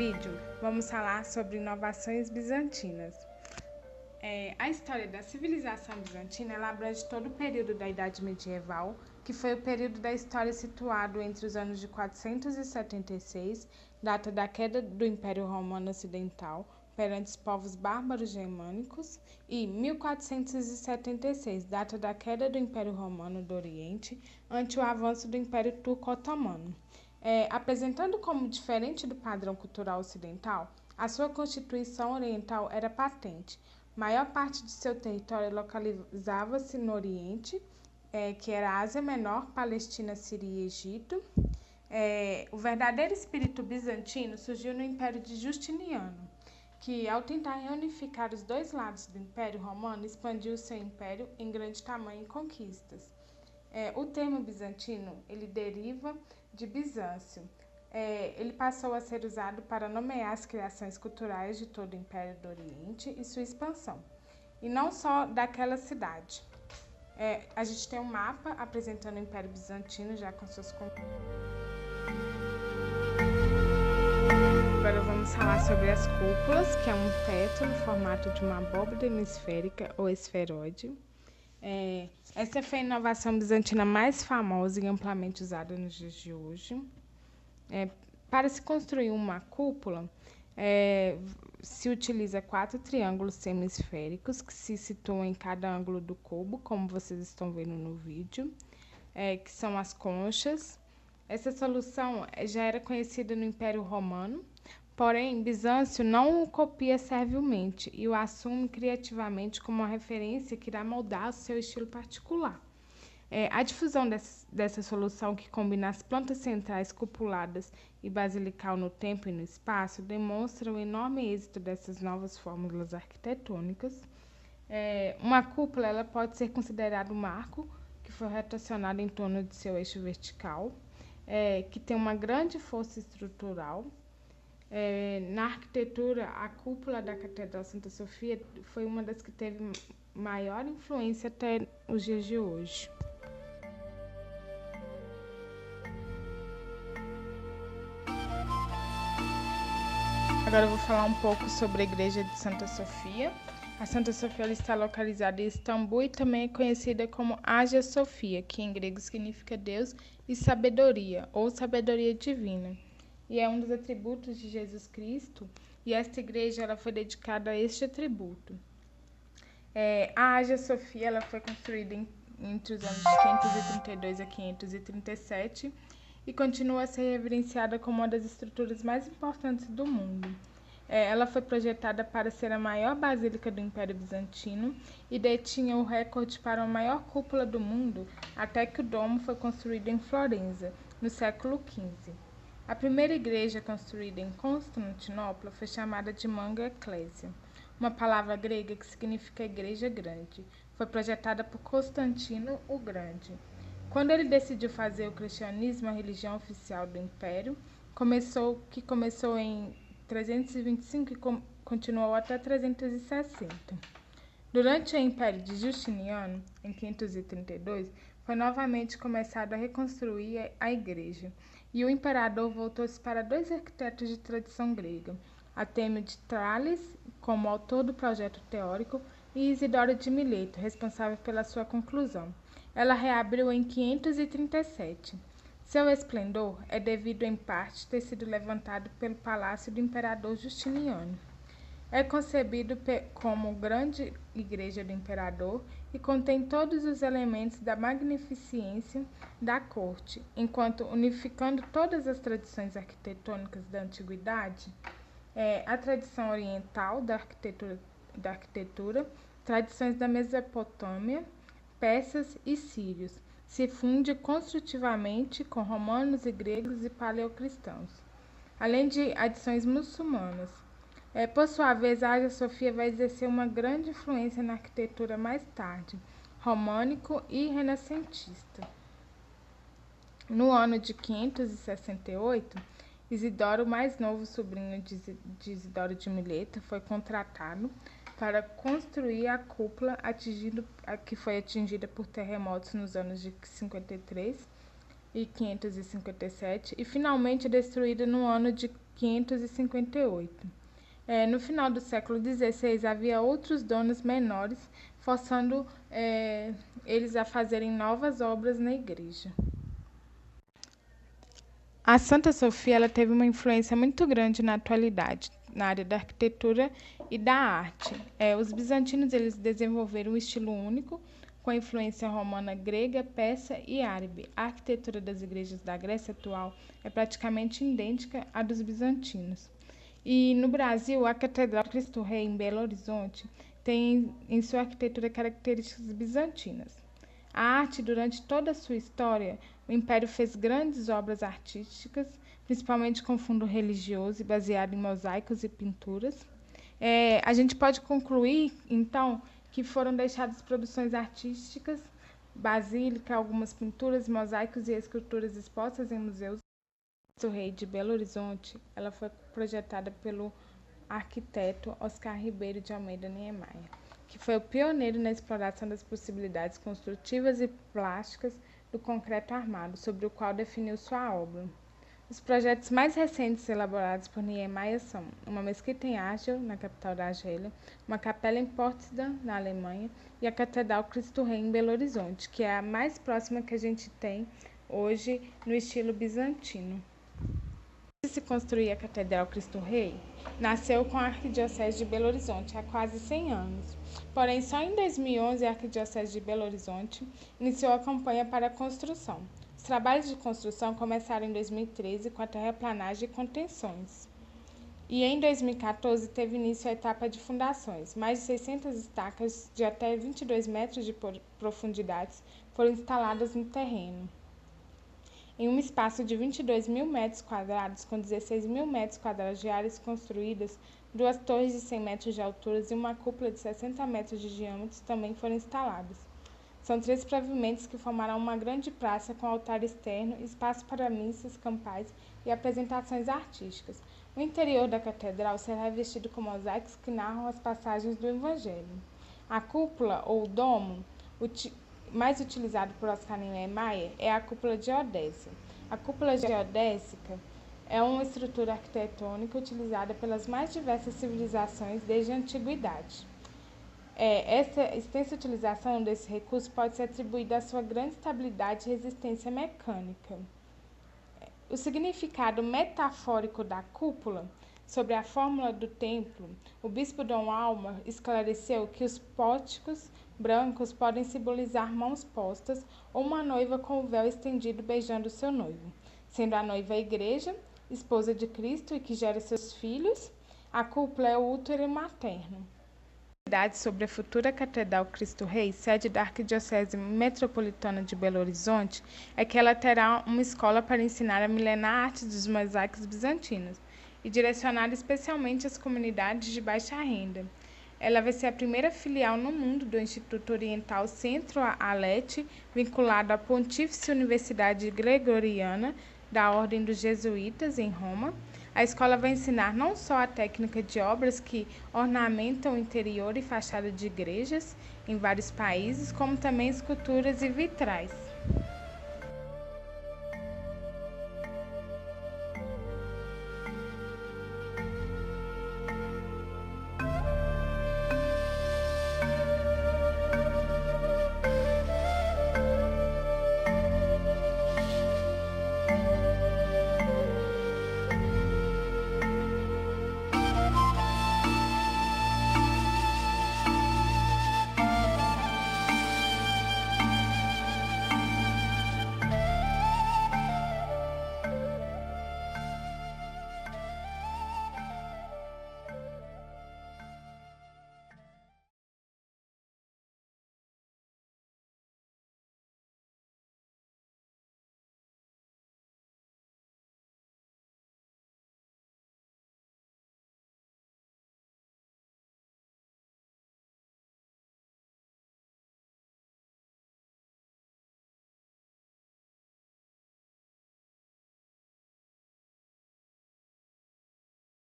vídeo, vamos falar sobre inovações bizantinas. A história da civilização bizantina abrange todo o período da Idade Medieval, que foi o período da história situado entre os anos de 476, data da queda do Império Romano Ocidental perante os povos bárbaros germânicos, e 1476, data da queda do Império Romano do Oriente ante o avanço do Império Turco-Otomano. Apresentando como diferente do padrão cultural ocidental, a sua constituição oriental era patente. Maior parte de seu território localizava-se no Oriente, que era a Ásia Menor, Palestina, Síria e Egito. O verdadeiro espírito bizantino surgiu no Império de Justiniano, que, ao tentar reunificar os dois lados do Império Romano, expandiu seu império em grande tamanho e conquistas. O termo bizantino ele deriva de Bizâncio. Ele passou a ser usado para nomear as criações culturais de todo o Império do Oriente e sua expansão, e não só daquela cidade. A gente tem um mapa apresentando o Império Bizantino já com suas Agora vamos falar sobre as cúpulas, que é um teto no formato de uma abóbora hemisférica ou esferoide. Essa foi a inovação bizantina mais famosa e amplamente usada nos dias de hoje. Para se construir uma cúpula, se utiliza 4 triângulos semisféricos que se situam em cada ângulo do cubo, como vocês estão vendo no vídeo, que são as conchas. Essa solução já era conhecida no Império Romano, porém, Bizâncio não o copia servilmente e o assume criativamente como uma referência que irá moldar o seu estilo particular. A difusão dessa solução, que combina as plantas centrais cupuladas e basilical no tempo e no espaço, demonstra o enorme êxito dessas novas fórmulas arquitetônicas. Uma cúpula ela pode ser considerada um marco que foi rotacionado em torno de seu eixo vertical, que tem uma grande força estrutural. Na arquitetura, a cúpula da Catedral Santa Sofia foi uma das que teve maior influência até os dias de hoje. Agora eu vou falar um pouco sobre a Igreja de Santa Sofia. A Santa Sofia ela está localizada em Istambul e também é conhecida como Hagia Sophia, que em grego significa Deus e sabedoria, ou sabedoria divina. E é um dos atributos de Jesus Cristo, e esta igreja ela foi dedicada a este atributo. A Hagia Sophia ela foi construída entre os anos de 532 a 537 e continua a ser reverenciada como uma das estruturas mais importantes do mundo. Ela foi projetada para ser a maior basílica do Império Bizantino e detinha o recorde para a maior cúpula do mundo até que o domo foi construído em Florença, no século XV. A primeira igreja construída em Constantinopla foi chamada de Manga Ecclesia, uma palavra grega que significa igreja grande. Foi projetada por Constantino o Grande. Quando ele decidiu fazer o cristianismo a religião oficial do império, começou em 325 e continuou até 360. Durante o Império de Justiniano, em 532, foi novamente começado a reconstruir a igreja, e o imperador voltou-se para 2 arquitetos de tradição grega, Artemio de Tralles, como autor do projeto teórico, e Isidoro de Mileto, responsável pela sua conclusão. Ela reabriu em 537. Seu esplendor é devido, em parte, ter sido levantado pelo palácio do imperador Justiniano. É concebido como grande igreja do imperador e contém todos os elementos da magnificência da corte, enquanto unificando todas as tradições arquitetônicas da antiguidade, a tradição oriental da arquitetura, tradições da Mesopotâmia, persas e sírios, se funde construtivamente com romanos e gregos e paleocristãos, além de adições muçulmanas. Por sua vez, a Hagia Sophia vai exercer uma grande influência na arquitetura mais tarde, românico e renascentista. No ano de 568, Isidoro, mais novo sobrinho de Isidoro de Mileto, foi contratado para construir a cúpula que foi atingida por terremotos nos anos de 53 e 557 e finalmente destruída no ano de 558. No final do século XVI havia outros donos menores, forçando eles a fazerem novas obras na igreja. A Santa Sofia ela teve uma influência muito grande na atualidade, na área da arquitetura e da arte. Os bizantinos eles desenvolveram um estilo único, com a influência romana, grega, persa e árabe. A arquitetura das igrejas da Grécia atual é praticamente idêntica à dos bizantinos. E no Brasil, a Catedral Cristo Rei, em Belo Horizonte, tem em sua arquitetura características bizantinas. A arte, durante toda a sua história, o Império fez grandes obras artísticas, principalmente com fundo religioso e baseado em mosaicos e pinturas. A gente pode concluir, então, que foram deixadas produções artísticas, basílica, algumas pinturas, mosaicos e esculturas expostas em museus. O Rei de Belo Horizonte, ela foi projetada pelo arquiteto Oscar Ribeiro de Almeida Niemeyer, que foi o pioneiro na exploração das possibilidades construtivas e plásticas do concreto armado, sobre o qual definiu sua obra. Os projetos mais recentes elaborados por Niemeyer são uma mesquita em Argel, na capital da Argélia, uma capela em Potsdam, na Alemanha, e a Catedral Cristo Rei em Belo Horizonte, que é a mais próxima que a gente tem hoje no estilo bizantino. Se construir a Catedral Cristo Rei, nasceu com a Arquidiocese de Belo Horizonte há quase 100 anos. Porém, só em 2011 a Arquidiocese de Belo Horizonte iniciou a campanha para a construção. Os trabalhos de construção começaram em 2013 com a terraplanagem e contenções. E em 2014 teve início a etapa de fundações. Mais de 600 estacas de até 22 metros de profundidade foram instaladas no terreno. Em um espaço de 22 mil metros quadrados, com 16 mil metros quadrados de áreas construídas, 2 torres de 100 metros de altura e uma cúpula de 60 metros de diâmetro também foram instaladas. São 3 pavimentos que formarão uma grande praça com altar externo, espaço para missas campais e apresentações artísticas. O interior da catedral será revestido com mosaicos que narram as passagens do Evangelho. A cúpula, ou domo, mais utilizado por Oscar Niemeyer, é a cúpula geodésica. A cúpula geodésica é uma estrutura arquitetônica utilizada pelas mais diversas civilizações desde a antiguidade. Essa extensa utilização desse recurso pode ser atribuída à sua grande estabilidade e resistência mecânica. O significado metafórico da cúpula sobre a fórmula do templo, o bispo Dom Almar esclareceu que os pórticos brancos podem simbolizar mãos postas ou uma noiva com o véu estendido beijando seu noivo. Sendo a noiva a igreja, esposa de Cristo e que gera seus filhos, a cúpula é o útero materno. Sobre a futura Catedral Cristo Rei, sede da Arquidiocese Metropolitana de Belo Horizonte, é que ela terá uma escola para ensinar a milenar arte dos mosaicos bizantinos e direcionada especialmente às comunidades de baixa renda. Ela vai ser a primeira filial no mundo do Instituto Oriental Centro-Alete, vinculado à Pontífice Universidade Gregoriana da Ordem dos Jesuítas, em Roma. A escola vai ensinar não só a técnica de obras que ornamentam o interior e fachada de igrejas em vários países, como também esculturas e vitrais.